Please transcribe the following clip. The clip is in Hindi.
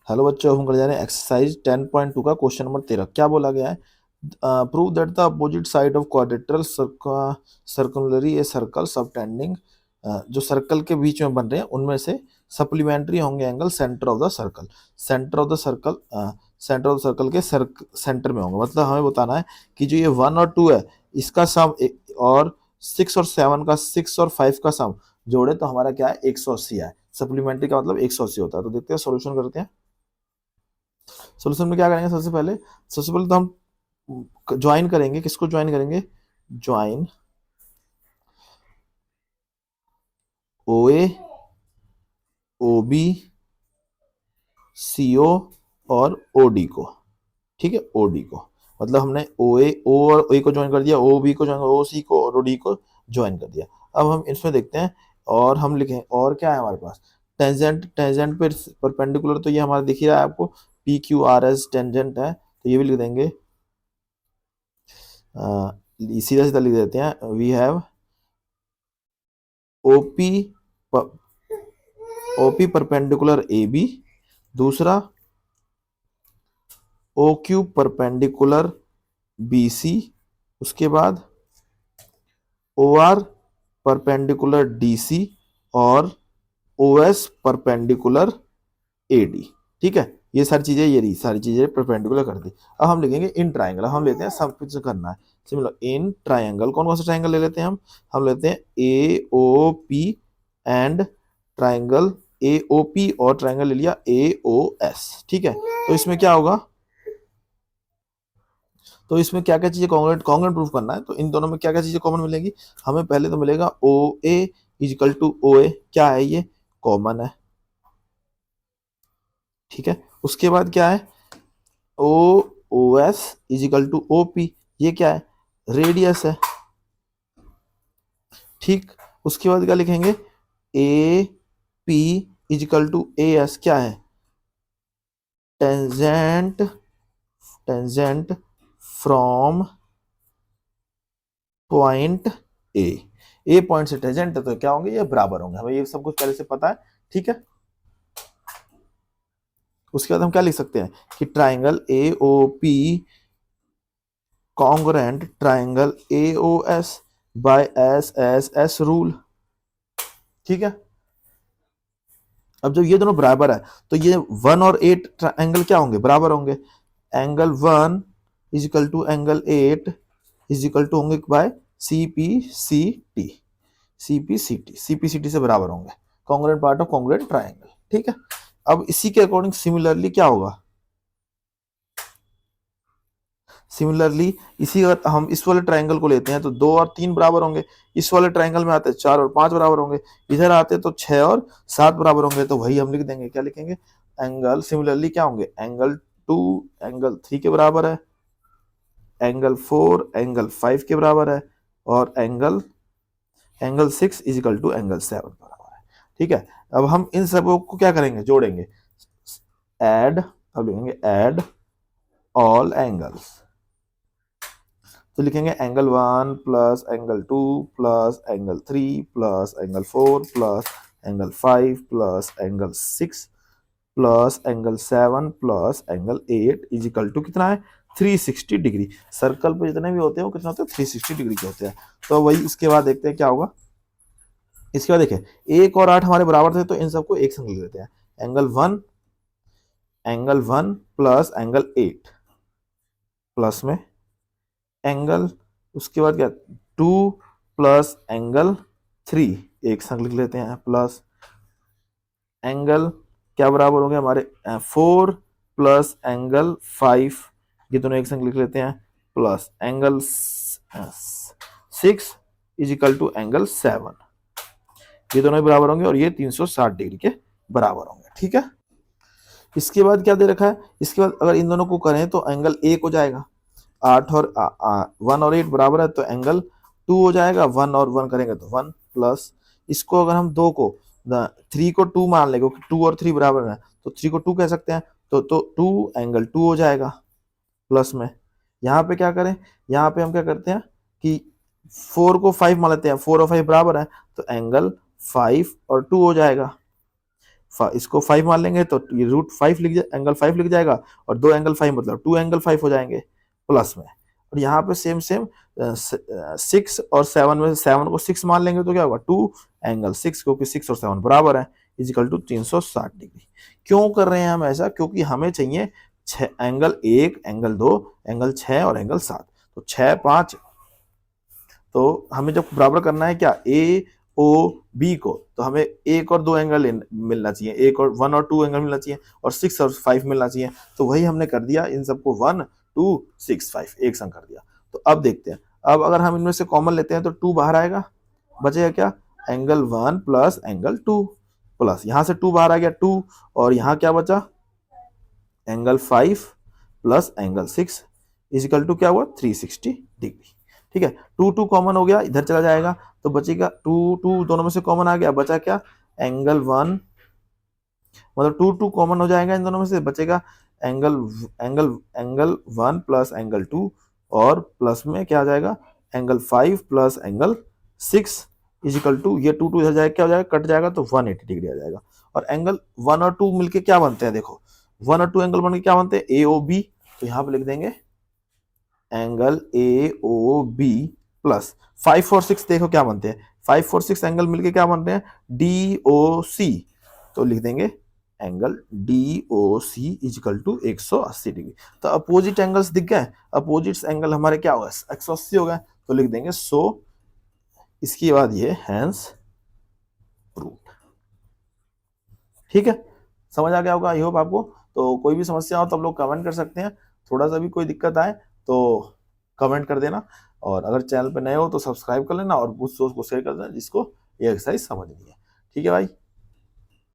हेलो बच्चों, हम कर जा रहे हैं एक्सरसाइज 10.2 का क्वेश्चन नंबर 13। क्या बोला गया है? Prove that the opposite side of quadrilateral circularly a circle subtending, जो सर्कल के बीच में बन रहे हैं उनमें से सप्लीमेंट्री होंगे angle centre of the circle. Centre of the circle centre of the circle के सेंटर में होंगे। मतलब हमें बताना है कि जो ये 1 और 2 है इसका सम और 6 और 7 का 6 और 5 का सम जोड़े तो हमारा क्या है, 180 है। सप्लीमेंट्री का मतलब 180 होता है। तो देखते हैं, सोल्यूशन करते हैं। सोल्यूशन में क्या करेंगे? सबसे पहले तो हम ज्वाइन करेंगे। किसको ज्वाइन करेंगे? ज्वाइन ओ ए, ओ बी, सी ओ और ओ डी को। ठीक है, ओ डी को मतलब हमने ओ और ए को ज्वाइन कर दिया, ओ बी को ज्वाइन, ओ सी को और ओ डी को ज्वाइन कर दिया। अब हम इसमें देखते हैं और हम लिखें और क्या है हमारे पास। टेंजेंट, टेंजेंट पे परपेंडिकुलर तो ये हमारा दिख ही रहा है आपको, P Q R S tangent है, तो ये भी लिख देंगे। सीधा सीधा लिख देते हैं, we have OP, OP perpendicular A B, दूसरा O Q perpendicular B C, उसके बाद O R perpendicular D C और O S perpendicular A D. ठीक है, ये सारी चीजें, ये रही सारी चीजें परपेंडिकुलर कर दी। अब हम लिखेंगे इन ट्राइंगल। हम लेते हैं, सब कुछ करना है सिमिलर इन ट्राइंगल। कौन कौन सा ट्राइंगल ले लेते हैं हम लेते हैं A O P and triangle A O P और ट्राइंगल ले लिया ए ओ एस। ठीक है, तो इसमें क्या होगा, तो इसमें क्या क्या चीजें कॉन्ग्रुएंट कॉन्ग्रुएंट प्रूफ करना है। तो इन दोनों में क्या क्या चीजें कॉमन मिलेंगी? हमें पहले तो मिलेगा ओ ए इजिकल टू ओ ए, क्या है ये? कॉमन है। ठीक है, उसके बाद क्या है? O O S equal to O P, ये क्या है? रेडियस है। ठीक, उसके बाद क्या लिखेंगे? A P is equal to A S, क्या है? Tangent, tangent from point A point से टेंजेंट है तो क्या होंगे? ये बराबर होंगे। हमें ये सब कुछ पहले से पता है। ठीक है, उसके बाद हम क्या लिख सकते हैं कि triangle A O P congruent triangle A O S by S S S rule. ठीक है, अब जब ये दोनों बराबर है तो ये 1 और 8 एंगल क्या होंगे? बराबर होंगे। Angle 1 equal to angle 8 is equal to होंगे by C P C T, C P C T, C P C T से बराबर होंगे। Congruent part of congruent triangle. ठीक है, अब इसी के अकॉर्डिंग सिमिलरली क्या होगा? सिमिलरली इसी, अगर हम इस वाले ट्राइंगल को लेते हैं तो 2 और 3 बराबर होंगे। इस वाले ट्राइंगल में आते हैं 4 और 5 बराबर होंगे। इधर आते तो 6 और 7 बराबर होंगे। तो वही हम लिख देंगे, क्या लिखेंगे? एंगल सिमिलरली क्या होंगे? एंगल 2 एंगल 3 के बराबर है, एंगल 4 एंगल 5 के बराबर है और angle angle 6 is equal to angle 7 बराबर है। ठीक है, अब हम इन सबों को क्या करेंगे? जोड़ेंगे। एड, अब लिखेंगे एड ऑल एंगल्स। तो लिखेंगे angle 1 plus angle 2 plus angle 3 plus angle 4 plus angle 5 plus angle 6 plus angle 7 plus angle 8 is equal to कितना है? 360 डिग्री। सर्कल पे जितने भी होते हैं वो कितना होते हैं? 360 डिग्री के होते हैं। तो वही इसके बाद देखते हैं क्या होगा। इसके बाद देखिए 1 और 8 हमारे बराबर थे तो इन सबको एक संग लिख देते हैं। एंगल 1 प्लस एंगल 8 प्लस में एंगल, उसके बाद क्या? 2 प्लस एंगल 3 एक संग लिख लेते हैं, प्लस एंगल क्या बराबर हो गया हमारे? 4 प्लस एंगल 5, ये दोनों एक संग लिख लेते हैं, plus angle 6 is equal to angle 7, ये दोनों बराबर होंगे और ये 360 डिग्री के बराबर होंगे। ठीक है, इसके बाद क्या दे रखा है? इसके बाद अगर इन दोनों को करें तो एंगल 1 हो जाएगा। 1 और 8 बराबर है तो एंगल 2 हो जाएगा। 1 और 1 करेंगे तो 1 प्लस, इसको अगर हम 3 को 2 मान लेंगे क्योंकि 2 और 3 बराबर है तो 3 को 2 कह सकते हैं। तो 2 एंगल 2 हो जाएगा प्लस में। यहाँ पे क्या करें? यहाँ पे हम क्या करते हैं कि 4 को 5 मान लेते हैं, 4 और 5 बराबर है तो एंगल 5 और 2 हो जाएगा। इसको 5 मान लेंगे तो ये √5 एंगल 5 लिख जाएगा, और 2 एंगल 5 मतलब 2 एंगल 5 हो जाएंगे प्लस में। और यहाँ पे सेम सेम 6 और 7 में से 7 को 6 मान लेंगे तो क्या होगा 2 एंगल 6, क्योंकि 6 और 7 बराबर है, इजिकल टू 360 डिग्री। क्यों कर रहे हैं हम ऐसा? क्योंकि हमें चाहिए एंगल 1, एंगल 2, एंगल 6 और एंगल 7। तो 6 5, तो हमें जब बराबर करना है क्या ए ओ बी को, तो हमें 1 और 2 एंगल मिलना चाहिए, 1 और 2 एंगल मिलना चाहिए, और 6 और 5 मिलना चाहिए। तो वही हमने कर दिया, इन सबको 1 2 6 5 एक संग कर दिया। तो अब देखते हैं, अब अगर हम इनमें से कॉमन लेते हैं तो 2 बाहर आएगा, बचेगा क्या एंगल 1 प्लस एंगल 2, प्लस यहाँ से 2 बाहर आ गया 2, और यहाँ क्या बचा angle 5 plus angle 6 is equal to क्या हुआ 360 डिग्री। ठीक है, 2 2 कॉमन हो गया, इधर चला जाएगा तो बचेगा 2 2, दोनों में से कॉमन आ गया, बचा क्या एंगल 1, मतलब 2 2 कॉमन हो जाएगा इन दोनों में से, बचेगा angle angle angle 1 plus angle 2, और प्लस में क्या आ जाएगा angle 5 plus angle 6 is equal to ये 2 2 इधर जाएगा, क्या हो जाएगा कट जाएगा तो 180 डिग्री आ जाएगा। और एंगल 1 और 2 मिलके क्या बनते हैं, देखो 1 और 2 एंगल बनके क्या बनते हैं ए ओ बी, तो यहाँ पे लिख देंगे angle A O B plus 5 और 6 देखो क्या बनते हैं, 5 और 6 एंगल मिलके क्या बनते हैं डी ओ सी, तो लिख देंगे angle D O C is equal to 180 degree. तो अपोजिट एंगल्स दिख गए, अपोजिट एंगल हमारे क्या होगा 180 हो गए, तो लिख देंगे सो, इसके बाद ये हैंस प्रूव्ड। ठीक है, समझ आ गया होगा आई होप आपको। तो कोई भी समस्या हो तो आप लोग कमेंट कर सकते हैं, थोड़ा सा भी कोई दिक्कत आए तो कमेंट कर देना, और अगर चैनल पे नए हो तो सब्सक्राइब कर लेना, और उस दोस्त को शेयर कर देना जिसको ये एक्सरसाइज समझनी है। ठीक है भाई।